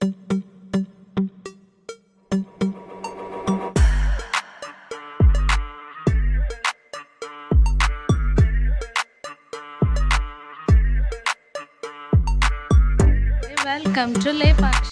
Welcome to Lepakshi.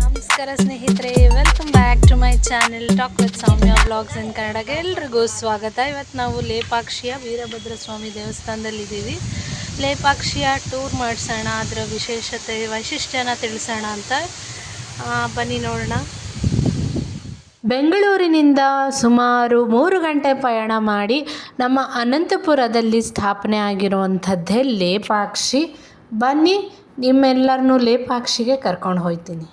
ನಮಸ್ಕಾರ ಸ್ನೇಹಿತರೆ, welcome back to my channel talk with Soumya blogs in ಕನ್ನಡಗೆ ಎಲ್ರಿಗೂ ಸ್ವಾಗತ. ಇವತ್ತು ನಾವು ಲೇಪಾಕ್ಷಿಯ ವೀರಭದ್ರ ಸ್ವಾಮಿ ದೇವಸ್ಥಾನದಲ್ಲಿದ್ದೀವಿ. ಲೇಪಾಕ್ಷಿಯ ಟೂರ್ ಮಾಡಿಸೋಣ, ಅದರ ವಿಶೇಷತೆ ವೈಶಿಷ್ಟ್ಯನ ತಿಳಿಸೋಣ ಅಂತ ಬನ್ನಿ ನೋಡೋಣ. ಬೆಂಗಳೂರಿನಿಂದ ಸುಮಾರು 3 ಗಂಟೆ ಪಯಣ ಮಾಡಿ ನಮ್ಮ ಅನಂತಪುರದಲ್ಲಿ ಸ್ಥಾಪನೆ ಆಗಿರುವಂಥದ್ದೇ ಲೇಪಾಕ್ಷಿ. ಬನ್ನಿ, ನಿಮ್ಮೆಲ್ಲರನ್ನೂ ಲೇಪಾಕ್ಷಿಗೆ ಕರ್ಕೊಂಡು ಹೋಗ್ತೀನಿ.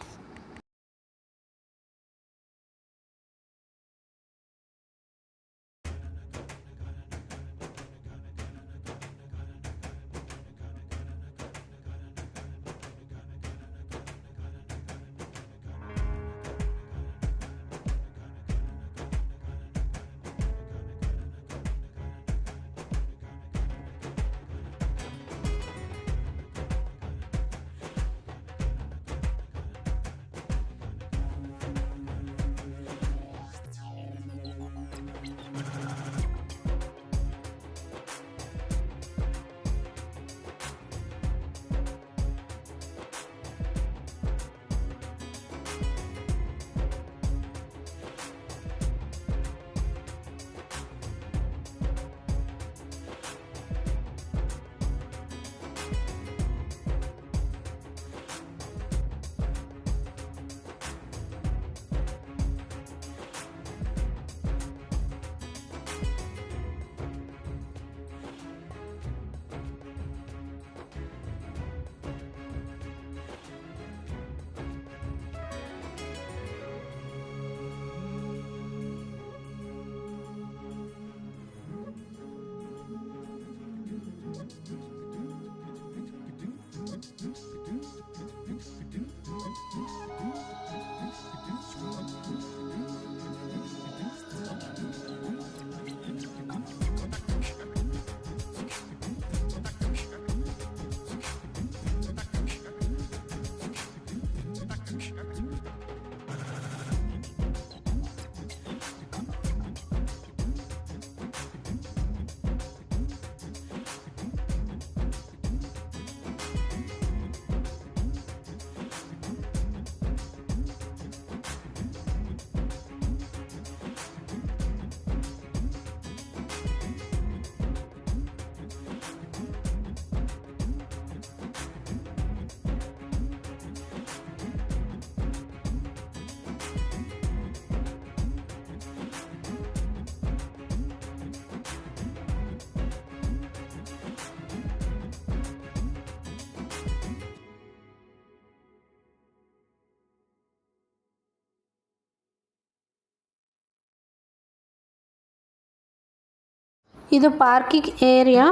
ಇದು ಪಾರ್ಕಿಂಗ್ ಏರಿಯಾ.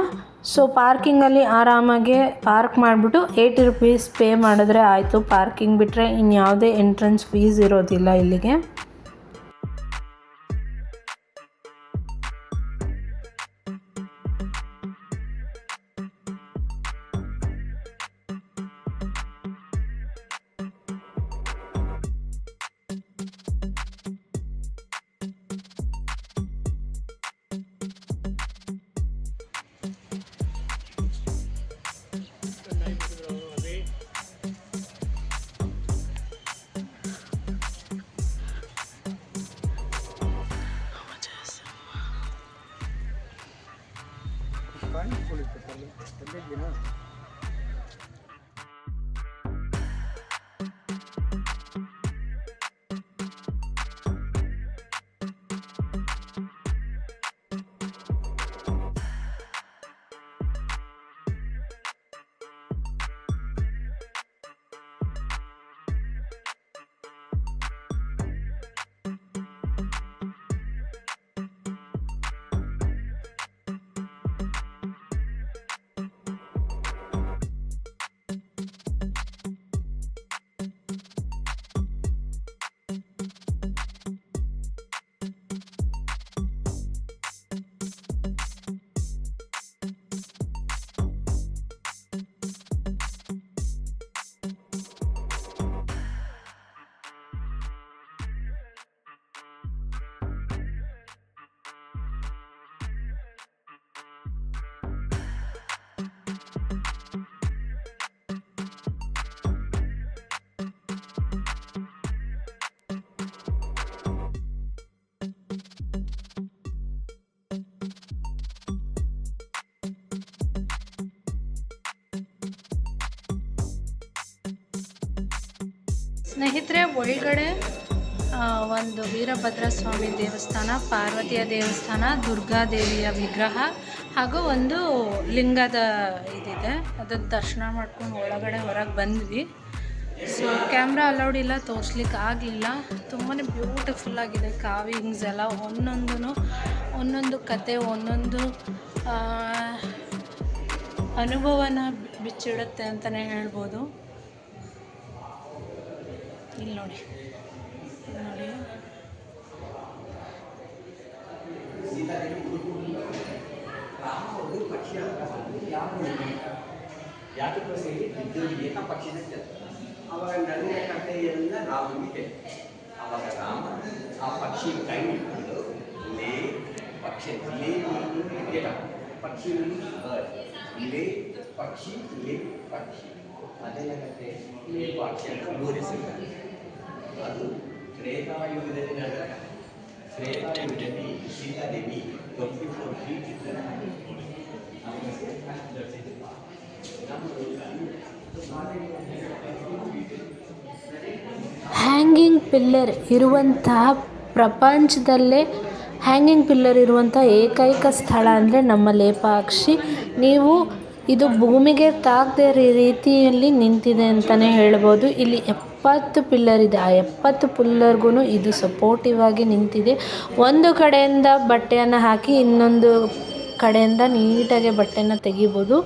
ಸೊ ಪಾರ್ಕಿಂಗಲ್ಲಿ ಆರಾಮಾಗಿ ಪಾರ್ಕ್ ಮಾಡಿಬಿಟ್ಟು 80 ರುಪೀಸ್ ಪೇ ಮಾಡಿದ್ರೆ ಆಯಿತು. ಪಾರ್ಕಿಂಗ್ ಬಿಟ್ಟರೆ ಇನ್ಯಾವುದೇ ಎಂಟ್ರೆನ್ಸ್ ಫೀಸ್ ಇರೋದಿಲ್ಲ ಇಲ್ಲಿಗೆ. ಸ್ನೇಹಿತರೆ, ಒಳಗಡೆ ಒಂದು ವೀರಭದ್ರ ಸ್ವಾಮಿ ದೇವಸ್ಥಾನ, ಪಾರ್ವತಿಯ ದೇವಸ್ಥಾನ, ದುರ್ಗಾದೇವಿಯ ವಿಗ್ರಹ ಹಾಗೂ ಒಂದು ಲಿಂಗದ ಇದಿದೆ. ಅದನ್ನು ದರ್ಶನ ಮಾಡ್ಕೊಂಡು ಒಳಗಡೆ ಹೊರಗೆ ಬಂದ್ವಿ. ಸೊ ಕ್ಯಾಮ್ರಾ ಅಲೌಡ್ ಇಲ್ಲ, ತೋರಿಸ್ಲಿಕ್ಕೆ ಆಗಲಿಲ್ಲ. ತುಂಬಾ ಬ್ಯೂಟಿಫುಲ್ ಆಗಿದೆ. ಕಾವಿಂಗ್ಸ್ ಎಲ್ಲ ಒಂದೊಂದು ಕತೆ, ಒಂದೊಂದು ಅನುಭವನ ಬಿಚ್ಚಿಡುತ್ತೆ ಅಂತಲೇ ಹೇಳ್ಬೋದು. ಇಲ್ಲಿ ನೋಡಿ ಅವಾಗ ನನ್ನ ಕಥೆಯೆಲ್ಲ ರಾಮನಿಗೆ. ಅವಾಗ ರಾಮ ಆ ಪಕ್ಷಿ ಕೈ ಇಟ್ಕೊಂಡು ಲೇ ಪಕ್ಷಿ ಲೇ ಪಕ್ಷಿ ಲೇ ಪಕ್ಷಿ ಲೇ ಪಕ್ಷಿ ಅದೆಲ್ಲ ಕತೆ ಲೇ ಪಕ್ಷಿ ಅಂತ ಮೂರಿಸಿದ್ದಾರೆ. ಅದು ತ್ರೇತಾಯುಗದಲ್ಲಿ ನಡೆದ ತ್ರೇತಾಯುಗದಲ್ಲಿ ಸೀತಾದೇವಿ 24 feet ಇದ್ದಾರೆ. ಹ್ಯಾಂಗಿಂಗ್ ಪಿಲ್ಲರ್ ಇರುವಂತಹ ಪ್ರಪಂಚದಲ್ಲೇ ಹ್ಯಾಂಗಿಂಗ್ ಪಿಲ್ಲರ್ ಇರುವಂಥ ಏಕೈಕ ಸ್ಥಳ ಅಂದರೆ ನಮ್ಮ ಲೇಪಾಕ್ಷಿ. ನೀವು ಇದು ಭೂಮಿಗೆ ತಾಗದೇ ರೀತಿಯಲ್ಲಿ ನಿಂತಿದೆ ಅಂತಲೇ ಹೇಳ್ಬೋದು. ಇಲ್ಲಿ 70 ಪಿಲ್ಲರ್ ಇದೆ. ಆ 70 ಪಿಲ್ಲರ್ಗೂ ಇದು ಸಪೋರ್ಟಿವ್ ಆಗಿ ನಿಂತಿದೆ. ಒಂದು ಕಡೆಯಿಂದ ಬಟ್ಟೆಯನ್ನು ಹಾಕಿ ಇನ್ನೊಂದು ಕಡೆಯಿಂದ ನೀಟಾಗಿ ಬಟ್ಟೆನ ತೆಗಿಬೋದು.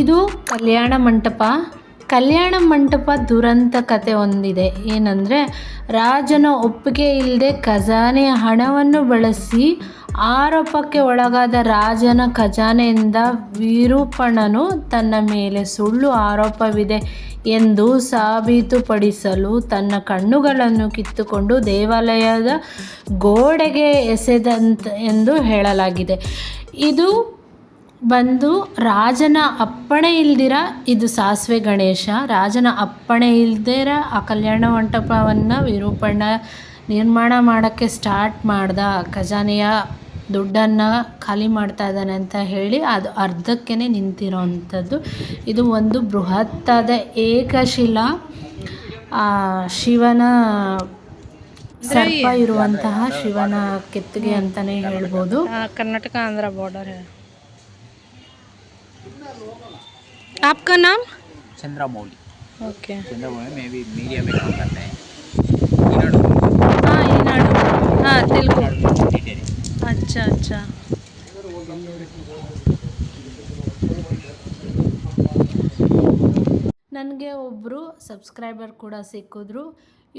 ಇದು ಕಲ್ಯಾಣ ಮಂಟಪ ದುರಂತ ಕತೆ ಒಂದಿದೆ. ಏನಂದರೆ, ರಾಜನ ಒಪ್ಪಿಗೆ ಇಲ್ಲದೆ ಖಜಾನೆಯ ಹಣವನ್ನು ಬಳಸಿ ಆರೋಪಕ್ಕೆ ಒಳಗಾದ ರಾಜನ ಖಜಾನೆಯಿಂದ ವಿರೂಪಣನು ತನ್ನ ಮೇಲೆ ಸುಳ್ಳು ಆರೋಪವಿದೆ ಎಂದು ಸಾಬೀತುಪಡಿಸಲು ತನ್ನ ಕಣ್ಣುಗಳನ್ನು ಕಿತ್ತುಕೊಂಡು ದೇವಾಲಯದ ಗೋಡೆಗೆ ಎಸೆದಂತ ಎಂದು ಹೇಳಲಾಗಿದೆ. ಇದು ಬಂದು ರಾಜನ ಅಪ್ಪಣೆ ಇಲ್ದಿರ, ಇದು ಸಾಸಿವೆ ಗಣೇಶ, ರಾಜನ ಅಪ್ಪಣೆ ಇಲ್ದಿರ ಆ ಕಲ್ಯಾಣ ಮಂಟಪವನ್ನು ವಿರೂಪಣ್ಣ ನಿರ್ಮಾಣ ಮಾಡೋಕ್ಕೆ ಸ್ಟಾರ್ಟ್ ಮಾಡ್ದ. ಖಜಾನೆಯ ದುಡ್ಡನ್ನು ಖಾಲಿ ಮಾಡ್ತಾ ಇದ್ದಾನೆ ಅಂತ ಹೇಳಿ ಅದು ಅರ್ಧಕ್ಕೇ ನಿಂತಿರೋ ಅಂಥದ್ದು. ಇದು ಒಂದು ಬೃಹತ್ತಾದ ಏಕಶಿಲಾ ಶಿವನ ಸರ್ಪ ಇರುವಂತಹ ಶಿವನ ಕೆತ್ತಿಗೆ ಅಂತಲೇ ಹೇಳ್ಬೋದು. कर्नाटक आंध्र बॉर्डर है. आपका नाम? चंद्रमौली. ओके. चंद्रमौली में भी मीडिया में काम करते हैं. हाँ, ईनाडु. हाँ, तेलुगु. अच्छा अच्छा. ನನಗೆ ಒಬ್ಬರು ಸಬ್ಸ್ಕ್ರೈಬರ್ ಕೂಡ ಸಿಕ್ಕಿದ್ರು.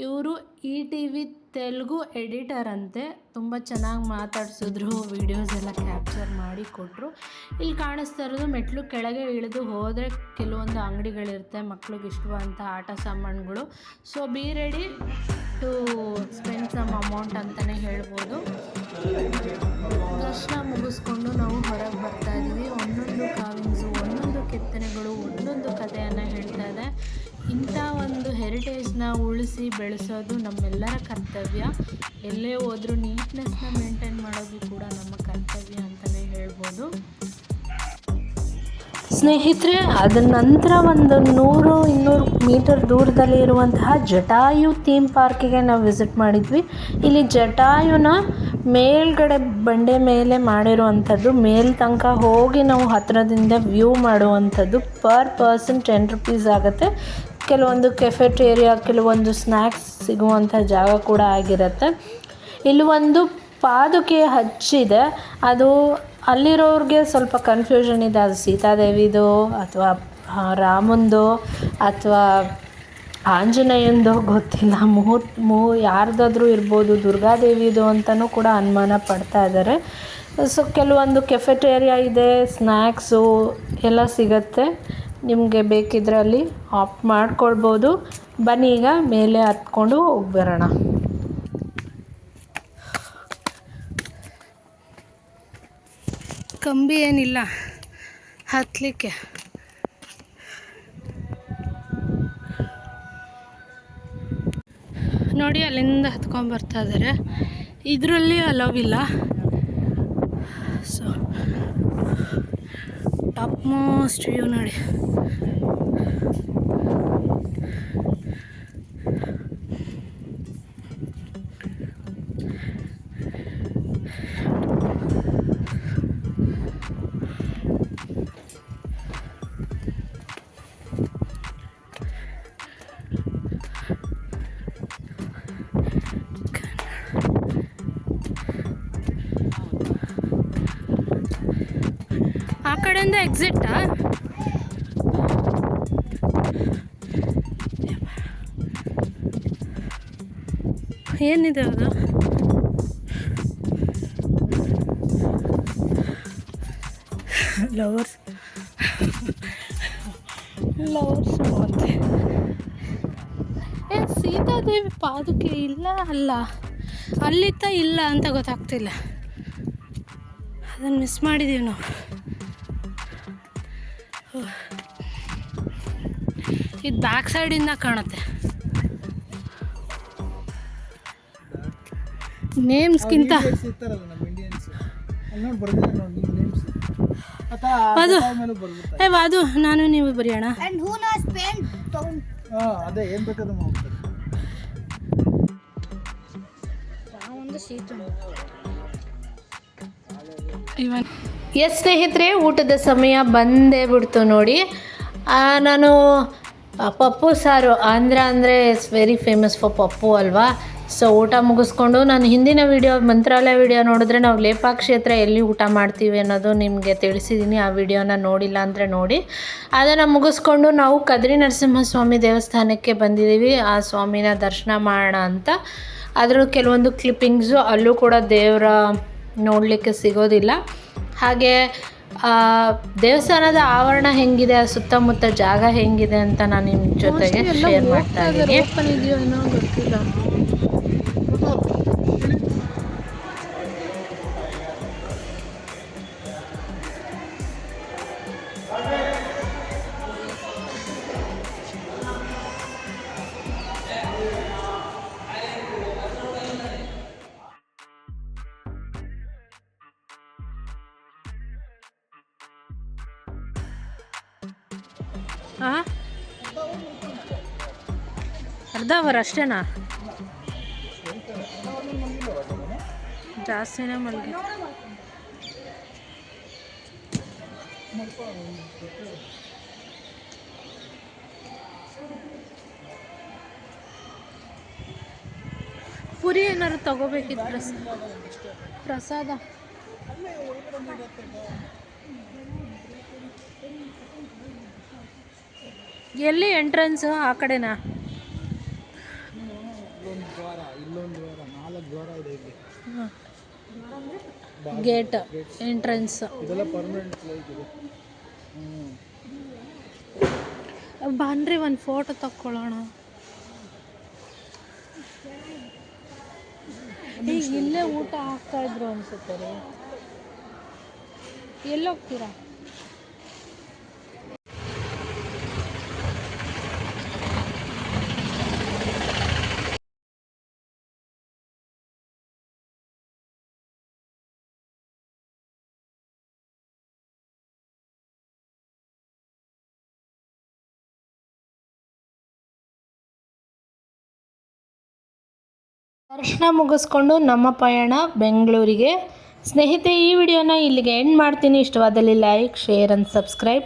ಇವರು ETV ತೆಲುಗು ಎಡಿಟರ್ ಅಂತೆ. ತುಂಬ ಚೆನ್ನಾಗಿ ಮಾತಾಡ್ಸಿದ್ರು, ವೀಡಿಯೋಸ್ ಎಲ್ಲ ಕ್ಯಾಪ್ಚರ್ ಮಾಡಿ ಕೊಟ್ಟರು. ಇಲ್ಲಿ ಕಾಣಿಸ್ತಾ ಇರೋದು ಮೆಟ್ಲು ಕೆಳಗೆ ಇಳಿದು ಹೋದರೆ ಕೆಲವೊಂದು ಅಂಗಡಿಗಳಿರುತ್ತೆ, ಮಕ್ಳಿಗೆ ಇಷ್ಟವಾದಂಥ ಆಟ ಸಾಮಾನುಗಳು. So be ready to spend some amount ಅಂತಲೇ ಹೇಳ್ಬೋದು. ದರ್ಶನ ಮುಗಿಸ್ಕೊಂಡು ನಾವು ಹೊರಗೆ ಬರ್ತಾ ಇದ್ದೀವಿ. ಒಂದೊಂದು ಕಾವಿಂಗ್ಸು, ಒಂದೊಂದು ಕೆತ್ತನೆಗಳು, ಒಂದೊಂದು ಕಥೆಯನ್ನು ಹೇಳ್ತಾ ಇದೆ. ಇಂಥ ಒಂದು ಹೆರಿಟೇಜ್ನ ಉಳಿಸಿ ಬೆಳೆಸೋದು ನಮ್ಮೆಲ್ಲರ ಕರ್ತವ್ಯ. ಎಲ್ಲೇ ಹೋದರೂ ನೀಟ್ನೆಸ್ನ ಮೇಂಟೈನ್ ಮಾಡೋದು ಕೂಡ ನಮ್ಮ ಕರ್ತವ್ಯ ಅಂತಲೇ ಹೇಳ್ಬೋದು. ಸ್ನೇಹಿತರೆ, ಅದರ ನಂತರ ಒಂದು 100-200 ಮೀಟರ್ ದೂರದಲ್ಲಿ ಇರುವಂತಹ ಜಟಾಯು ಥೀಮ್ ಪಾರ್ಕಿಗೆ ನಾವು ವಿಸಿಟ್ ಮಾಡಿದ್ವಿ. ಇಲ್ಲಿ ಜಟಾಯುನ ಮೇಲ್ಗಡೆ ಬಂಡೆ ಮೇಲೆ ಮಾಡಿರುವಂಥದ್ದು, ಮೇಲ್ ತನಕ ಹೋಗಿ ನಾವು ಹತ್ತಿರದಿಂದ ವ್ಯೂ ಮಾಡುವಂಥದ್ದು. ಪರ್ ಪರ್ಸನ್ 10 rupees ಆಗುತ್ತೆ. ಕೆಲವೊಂದು ಕೆಫೆಟೇರಿಯಾ, ಕೆಲವೊಂದು ಸ್ನ್ಯಾಕ್ಸ್ ಸಿಗುವಂಥ ಜಾಗ ಕೂಡ ಆಗಿರುತ್ತೆ. ಇಲ್ಲಿ ಒಂದು ಪಾದುಕೆ ಹಚ್ಚಿದೆ. ಅದು ಅಲ್ಲಿರೋರಿಗೆ ಸ್ವಲ್ಪ ಕನ್ಫ್ಯೂಷನ್ ಇದೆ, ಅದು ಸೀತಾದೇವಿದು ಅಥವಾ ರಾಮಂದು ಅಥವಾ ಆಂಜನೇಯಂದು ಗೊತ್ತಿಲ್ಲ. ಯಾರ್ದಾದ್ರೂ ಇರ್ಬೋದು, ದುರ್ಗಾದೇವಿದು ಅಂತಲೂ ಕೂಡ ಅನುಮಾನ ಪಡ್ತಾ ಇದ್ದಾರೆ. ಸೊ ಕೆಲವೊಂದು ಕೆಫೆಟೇರಿಯಾ ಇದೆ, ಸ್ನ್ಯಾಕ್ಸು ಎಲ್ಲ ಸಿಗತ್ತೆ. ನಿಮಗೆ ಬೇಕಿದ್ರೆ ಅಲ್ಲಿ ಆಪ್ಟ್ ಮಾಡ್ಕೊಳ್ಬೋದು. ಬನ್ನಿ ಈಗ ಮೇಲೆ ಹತ್ಕೊಂಡು ಹೋಗ್ಬರೋಣ. ಕಂಬಿ ಏನಿಲ್ಲ ಹತ್ತಲಿಕ್ಕೆ. ನೋಡಿ ಅಲ್ಲಿಂದ ಹತ್ಕೊಂಡ್ಬರ್ತಾ ಇದ್ದಾರೆ. ಇದರಲ್ಲಿ ಅಲೋವ್ ಇಲ್ಲ. ಸೊ ಟಾಪ್ ಮೋಸ್ಟ್ ವ್ಯೂ ನೋಡಿ. ಆ ಕಡೆಯಿಂದ ಎಕ್ಸಿಟಾ? ಏನಿದೆ ಅದು? ಲವರ್ಸ್ ಮತ್ತೆ ಸೀತಾದೇವಿ ಪಾದುಕೆ ಇಲ್ಲ ಅಲ್ಲ, ಅಲ್ಲಿತ್ತ ಇಲ್ಲ ಅಂತ ಗೊತ್ತಾಗ್ತಿಲ್ಲ. ಅದನ್ನು ಮಿಸ್ ಮಾಡಿದ್ದೀವಿ ನಾವು. ಇದು ಬ್ಯಾಕ್ ಸೈಡಿಂದ ಕಾಣುತ್ತೆ. ನೇಮ್ಸ್ಗಿಂತ ಅದು ಅದು ನಾನು ನೀವು ಬರೆಯೋಣ. ಎಸ್ ಸ್ನೇಹಿತರೆ, ಊಟದ ಸಮಯ ಬಂದೇ ಬಿಡ್ತು ನೋಡಿ. ನಾನು ಪಪ್ಪು ಸಾರು, ಆಂಧ್ರ ಅಂದರೆ it's very famous for Pappu ಅಲ್ವಾ. ಸೊ ಊಟ ಮುಗಿಸ್ಕೊಂಡು, ನಾನು ಹಿಂದಿನ ವಿಡಿಯೋ ಮಂತ್ರಾಲಯ ವಿಡಿಯೋ ನೋಡಿದ್ರೆ ನಾವು ಲೇಪಾಕ್ಷಿ ಹತ್ರ ಎಲ್ಲಿ ಊಟ ಮಾಡ್ತೀವಿ ಅನ್ನೋದು ನಿಮಗೆ ತಿಳಿಸಿದ್ದೀನಿ. ಆ ವಿಡಿಯೋನ ನೋಡಿಲ್ಲ ಅಂದರೆ ನೋಡಿ. ಅದನ್ನು ಮುಗಿಸ್ಕೊಂಡು ನಾವು ಕದ್ರಿ ನರಸಿಂಹಸ್ವಾಮಿ ದೇವಸ್ಥಾನಕ್ಕೆ ಬಂದಿದ್ದೀವಿ. ಆ ಸ್ವಾಮಿನ ದರ್ಶನ ಮಾಡೋಣ ಅಂತ. ಅದರ ಕೆಲವೊಂದು ಕ್ಲಿಪ್ಪಿಂಗ್ಸು ಅಲ್ಲೂ ಕೂಡ ದೇವರ ನೋಡಲಿಕ್ಕೆ ಸಿಗೋದಿಲ್ಲ. ಹಾಗೆ ದೇವಸ್ಥಾನದ ಆವರಣ ಹೆಂಗಿದೆ, ಆ ಸುತ್ತಮುತ್ತ ಜಾಗ ಹೆಂಗಿದೆ ಅಂತ ನಾನು ನಿಮ್ಮ ಜೊತೆಗೆ ಶೇರ್ ಮಾಡ್ತಾ ಇದ್ದೀನಿ. ಗೊತ್ತಿಲ್ಲ. ಅರ್ಧ ಅವರ್ ಅಷ್ಟೇನಾ? ಜಾಸ್ತಿನೇ ಮಲ್ಗಿ. ಪುರಿ ಏನಾದ್ರು ತಗೋಬೇಕಿತ್ತು ಪ್ರಸಾದ. ಎಲ್ಲಿ ಎಂಟ್ರೆನ್ಸ್? ಆ ಕಡೆನಾ? Gate entrance. ಬನ್ರಿ ಒಂದು ಫೋಟೋ ತಕ್ಕೊಳ್ಳೋಣ. ಈಗ ಇಲ್ಲೇ ಊಟ ಹಾಕ್ತಾ ಇದ್ರು ಅನ್ಸುತ್ತೆ ರೀ. ಎಲ್ಲೋಗ್ತೀರಾ? ದರ್ಶನ ಮುಗಿಸ್ಕೊಂಡು ನಮ್ಮ ಪಯಣ ಬೆಂಗಳೂರಿಗೆ. ಸ್ನೇಹಿತರೆ, ಈ ವಿಡಿಯೋನ ಇಲ್ಲಿಗೆ ಎಂಡ್ ಮಾಡ್ತೀನಿ. ಇಷ್ಟವಾದಲ್ಲಿ like, share and subscribe.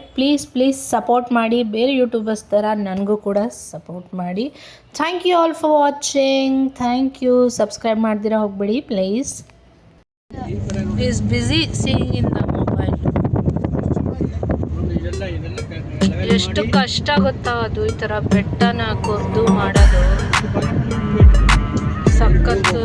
Please support ಮಾಡಿ. ಬೇರೆ ಯೂಟ್ಯೂಬರ್ಸ್ ಥರ ನನಗೂ ಕೂಡ ಸಪೋರ್ಟ್ ಮಾಡಿ. Thank you all for watching. Thank you. Subscribe ಮಾಡ್ದಿರಾ ಹೋಗ್ಬೇಡಿ please. Is busy seeing in the mobile. ಎಷ್ಟು ಕಷ್ಟ ಗೊತ್ತಾ ಅದು, ಈ ಥರ ಬೆಟ್ಟನ ಕೊರ್ದು ಮಾಡೋದು. ಸಖತ್ತು